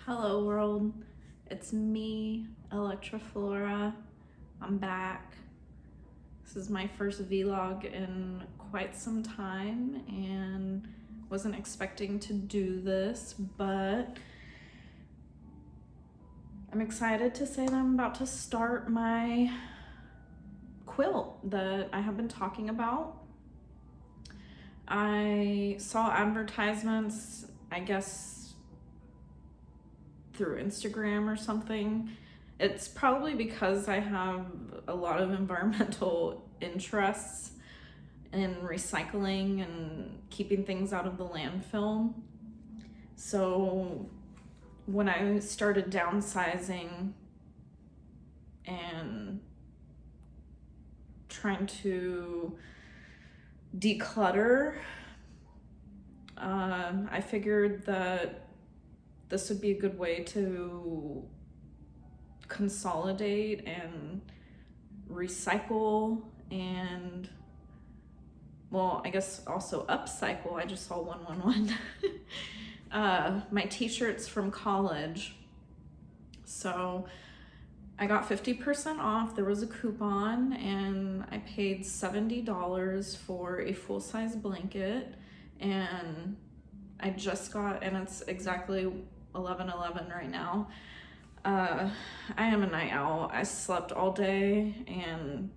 Hello world, it's me, Electraflora. I'm back. This is my first vlog in quite some time and wasn't expecting to do this, but I'm excited to say that I'm about to start my quilt that I have been talking about. I saw advertisements, I guess through Instagram or something. It's probably because I have a lot of environmental interests in recycling and keeping things out of the landfill. So when I started downsizing and trying to declutter, I figured that this would be a good way to consolidate and recycle and, well, I guess also upcycle. I just saw 111. My t-shirts from college. So I got 50% off. There was a coupon and I paid $70 for a full-size blanket, and I just got, and it's exactly 11:11 right now. I am a night owl. I slept all day and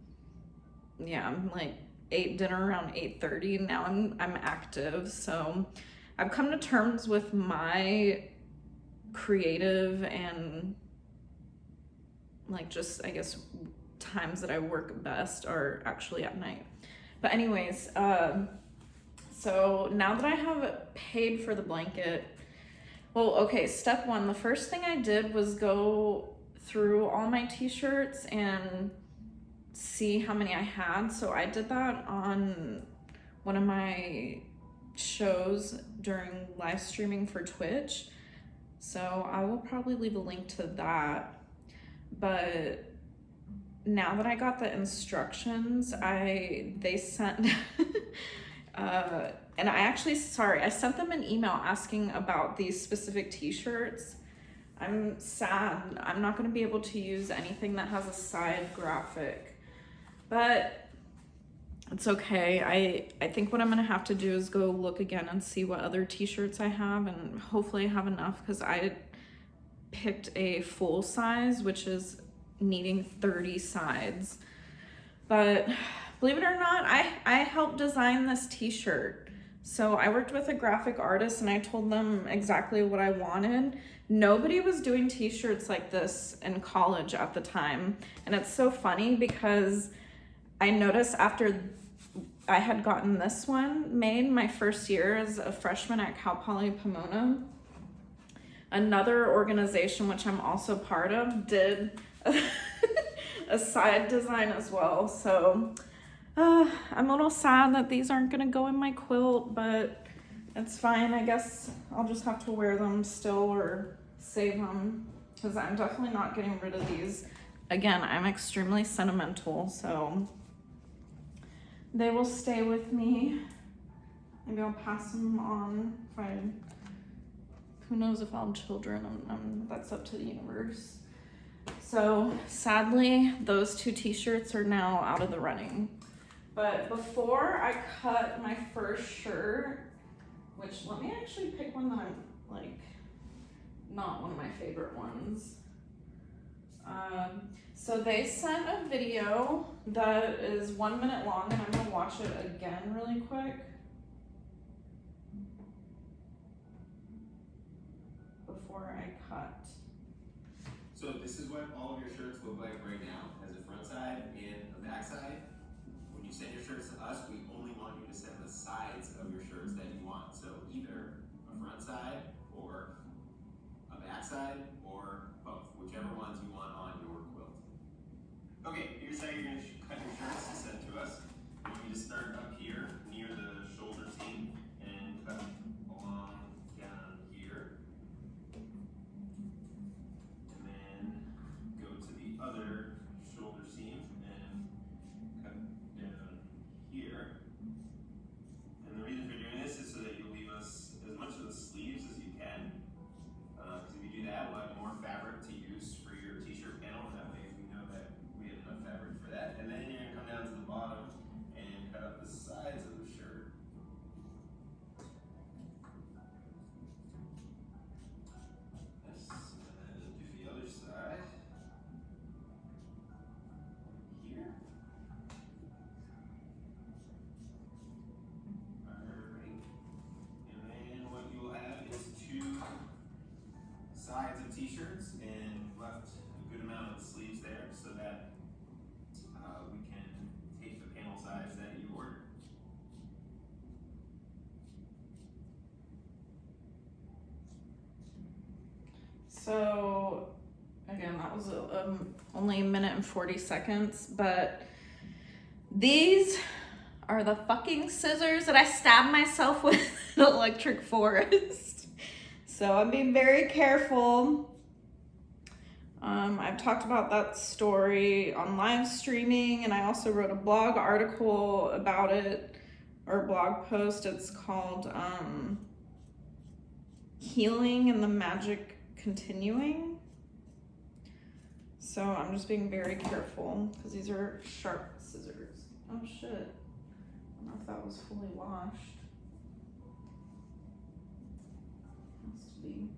yeah, I'm like ate dinner around 8:30. Now I'm active. So I've come to terms with my creative and like just, I guess, times that I work best are actually at night. But anyways, so now that I have paid for the blanket, well, okay, step one, the first thing I did was go through all my t-shirts and see how many I had. So I did that on one of my shows during live streaming for Twitch. So I will probably leave a link to that. But now that I got the instructions, they sent and I sent them an email asking about these specific t-shirts. I'm sad I'm not going to be able to use anything that has a side graphic, but it's okay. I think what I'm going to have to do is go look again and see what other t-shirts I have, and hopefully I have enough, because I picked a full size, which is needing 30 sides. But believe it or not, I helped design this t-shirt. So I worked with a graphic artist and I told them exactly what I wanted. Nobody was doing t-shirts like this in college at the time. And it's so funny because I noticed after I had gotten this one made my first year as a freshman at Cal Poly Pomona, another organization, which I'm also part of, did a side design as well. So I'm a little sad that these aren't gonna go in my quilt, but it's fine. I guess I'll just have to wear them still or save them, because I'm definitely not getting rid of these. Again, I'm extremely sentimental, so they will stay with me. Maybe I'll pass them on if I, who knows if I'll have children. That's up to the universe. So sadly, those two t-shirts are now out of the running. But before I cut my first shirt, which, let me actually pick one that I'm like, not one of my favorite ones. So they sent a video that is 1 minute long, and I'm gonna watch it again really quick before I cut. So this is what all of your shirts look like right now, as a front side and a back side. When you send your shirts to us, we only want you to send the sides of your shirts that you want. So either a front side or a back side or both, whichever ones you want on your quilt. Okay, here's how you're going to cut your shirts to send to us. You want me to start up here near the shoulder seam and cut along down here. And then go to the other shoulder seam and cut down here. And the reason for doing this is so that you'll leave us as much of the sleeves as you can. Because if you do that, t-shirts and left a good amount of the sleeves there so that we can take the panel size that you ordered. So again, that was only a minute and 40 seconds, but these are the fucking scissors that I stabbed myself with in Electric Forest. So I'm being very careful. I've talked about that story on live streaming, and I also wrote a blog article about it, or a blog post. It's called Healing and the Magic Continuing. So I'm just being very careful because these are sharp scissors. Oh shit. I don't know if that was fully washed. Has to be.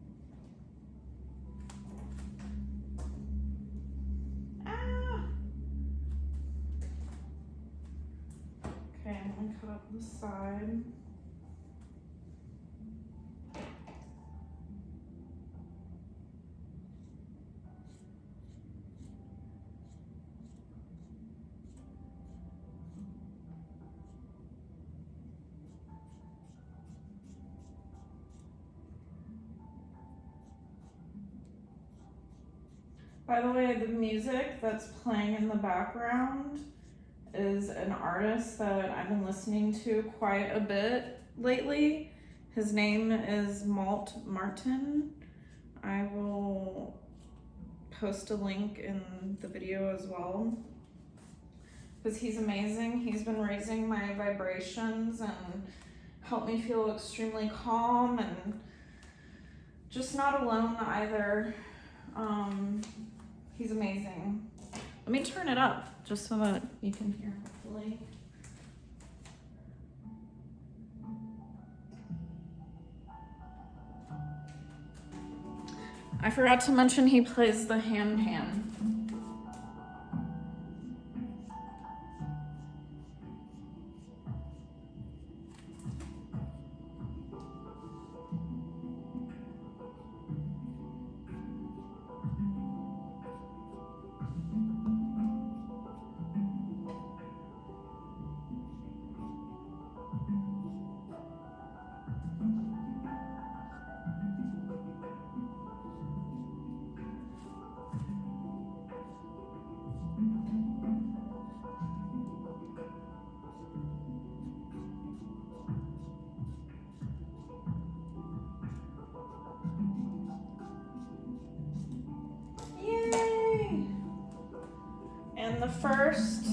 Ah! Okay, I'm gonna cut up the side. By the way, the music that's playing in the background is an artist that I've been listening to quite a bit lately. His name is Malt Martin. I will post a link in the video as well, because he's amazing. He's been raising my vibrations and helped me feel extremely calm and just not alone either. He's amazing. Let me turn it up just so that you can hear, hopefully. I forgot to mention he plays the hand. And the first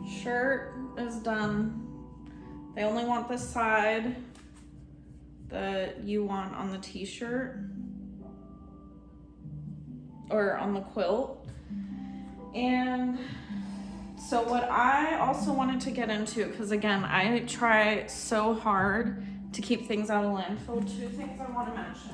shirt is done. They only want the side that you want on the t-shirt or on the quilt. And so what I also wanted to get into, because again, I try so hard to keep things out of landfill, two things I want to mention.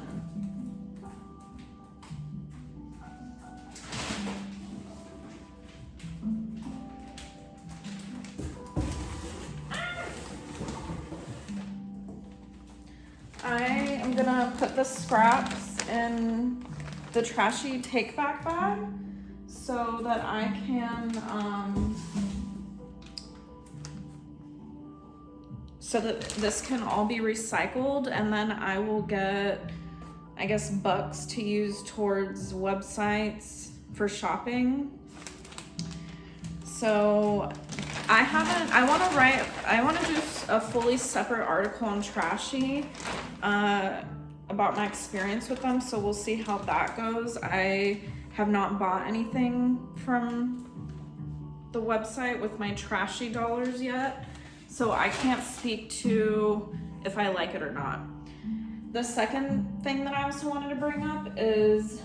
I am gonna put the scraps in the Trashie take back bag so that I can, so that this can all be recycled, and then I will get, I guess, bucks to use towards websites for shopping. So I want to do a fully separate article on Trashie about my experience with them, so we'll see how that goes. I have not bought anything from the website with my Trashie dollars yet, so I can't speak to if I like it or not. The second thing that I also wanted to bring up is,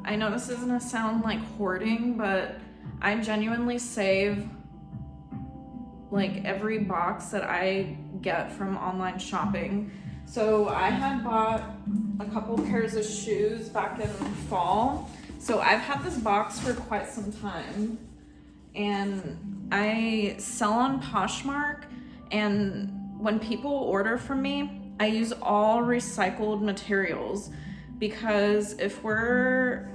I know this is gonna sound like hoarding, but I genuinely save like every box that I get from online shopping. So I had bought a couple pairs of shoes back in fall. So I've had this box for quite some time, and I sell on Poshmark, and when people order from me, I use all recycled materials. because if we're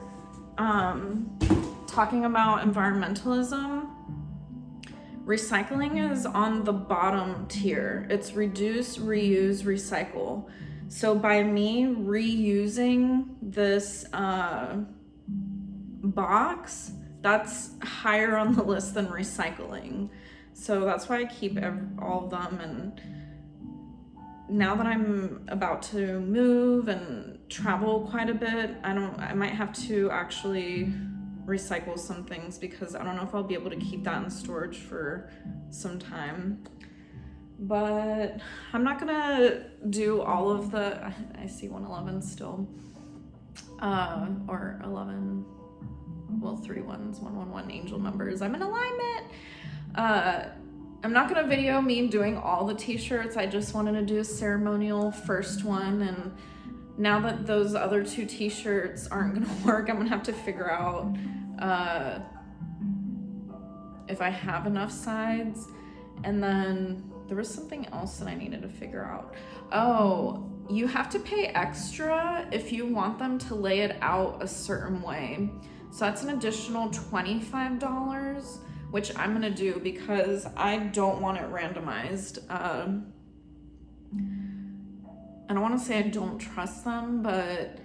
talking about environmentalism, recycling is on the bottom tier. It's reduce, reuse, recycle. So by me reusing this box, that's higher on the list than recycling. So that's why I keep all of them. And now that I'm about to move and travel quite a bit, I might have to actually recycle some things because I don't know if I'll be able to keep that in storage for some time. But I'm not gonna do all of the, I see 111 still, or 11, well, 3 ones, 111 angel numbers. I'm in alignment. I'm not gonna video me doing all the t-shirts. I just wanted to do a ceremonial first one, and now that those other 2 t-shirts aren't gonna work, I'm gonna have to figure out if I have enough sides. And then there was something else that I needed to figure out. Oh, you have to pay extra if you want them to lay it out a certain way. So that's an additional $25, which I'm gonna do because I don't want it randomized. I don't wanna say I don't trust them, but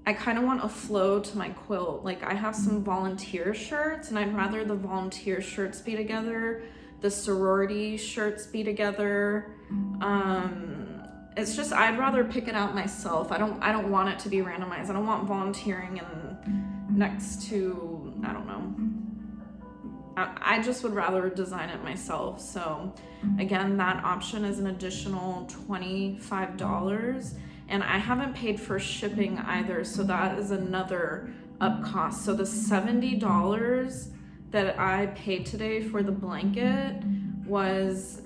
I kind of want a flow to my quilt. Like, I have some volunteer shirts, and I'd rather the volunteer shirts be together, the sorority shirts be together. It's just, I'd rather pick it out myself. I don't want it to be randomized. I don't want volunteering and next to, I don't know. I just would rather design it myself. So again, that option is an additional $25. And I haven't paid for shipping either, so that is another up cost. So the $70 that I paid today for the blanket was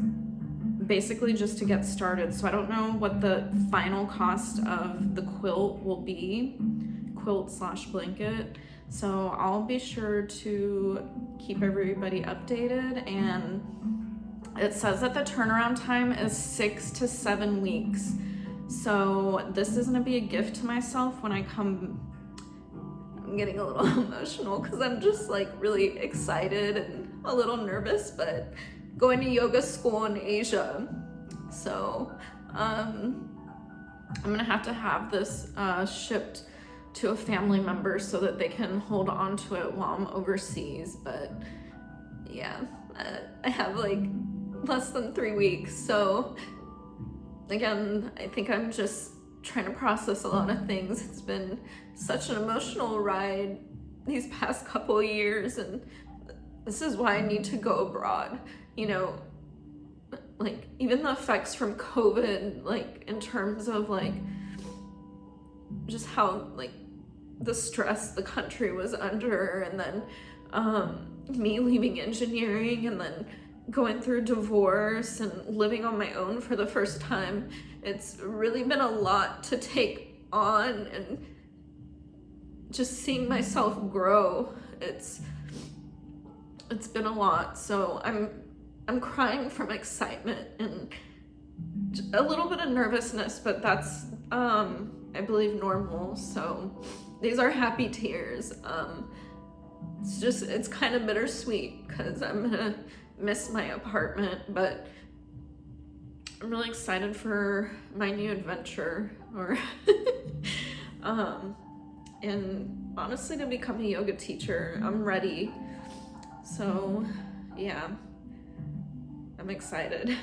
basically just to get started. So I don't know what the final cost of the quilt will be, quilt/blanket. So I'll be sure to keep everybody updated. And it says that the turnaround time is 6 to 7 weeks. So this is gonna be a gift to myself when I come. I'm getting a little emotional because I'm just like really excited and a little nervous, but going to yoga school in Asia. So I'm gonna have to have this shipped to a family member so that they can hold on to it while I'm overseas. But yeah, I have like less than 3 weeks, so again, I think I'm just trying to process a lot of things. It's been such an emotional ride these past couple of years, and this is why I need to go abroad. You know, like even the effects from COVID, like in terms of like just how like the stress the country was under, and then me leaving engineering and then going through divorce and living on my own for the first time. It's really been a lot to take on, and just seeing myself grow, it's been a lot. So I'm crying from excitement and a little bit of nervousness, but that's I believe normal. So these are happy tears. It's kind of bittersweet because I'm gonna miss my apartment, but I'm really excited for my new adventure, or and honestly to become a yoga teacher. I'm ready. So yeah, I'm excited.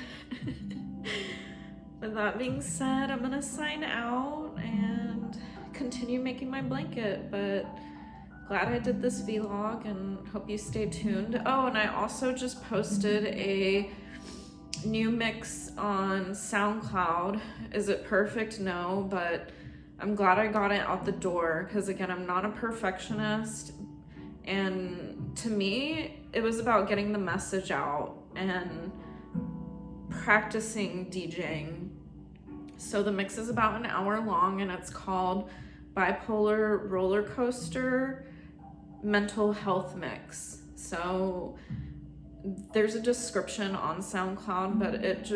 With that being said, I'm gonna sign out and continue making my blanket, but glad I did this vlog and hope you stay tuned. Oh, and I also just posted a new mix on SoundCloud. Is it perfect? No, but I'm glad I got it out the door because again, I'm not a perfectionist, and to me, it was about getting the message out and practicing DJing. So the mix is about an hour long, and it's called Bipolar Rollercoaster Mental Health Mix. So there's a description on SoundCloud, but it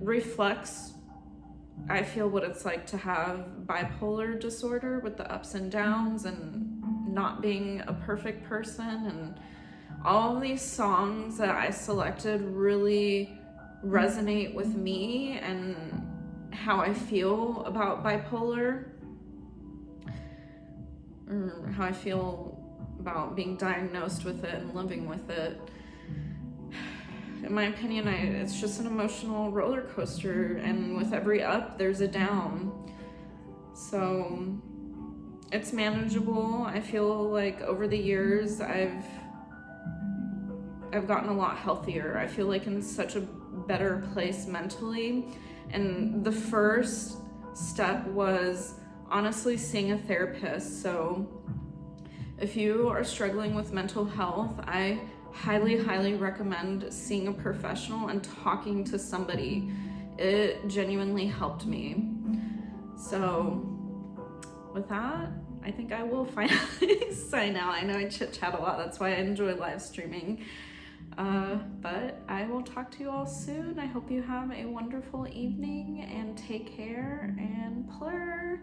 reflects I feel what it's like to have bipolar disorder with the ups and downs and not being a perfect person. And all these songs that I selected really resonate with me and how I feel about bipolar, or how I feel about being diagnosed with it and living with it. In my opinion, it's just an emotional roller coaster, and with every up, there's a down. So it's manageable. I feel like over the years, I've gotten a lot healthier. I feel like in such a better place mentally. And the first step was honestly seeing a therapist. So if you are struggling with mental health, I highly recommend seeing a professional and talking to somebody. It genuinely helped me. So with that, I think I will finally sign out. I know I chit chat a lot, that's why I enjoy live streaming. But I will talk to you all soon. I hope you have a wonderful evening and take care and plur.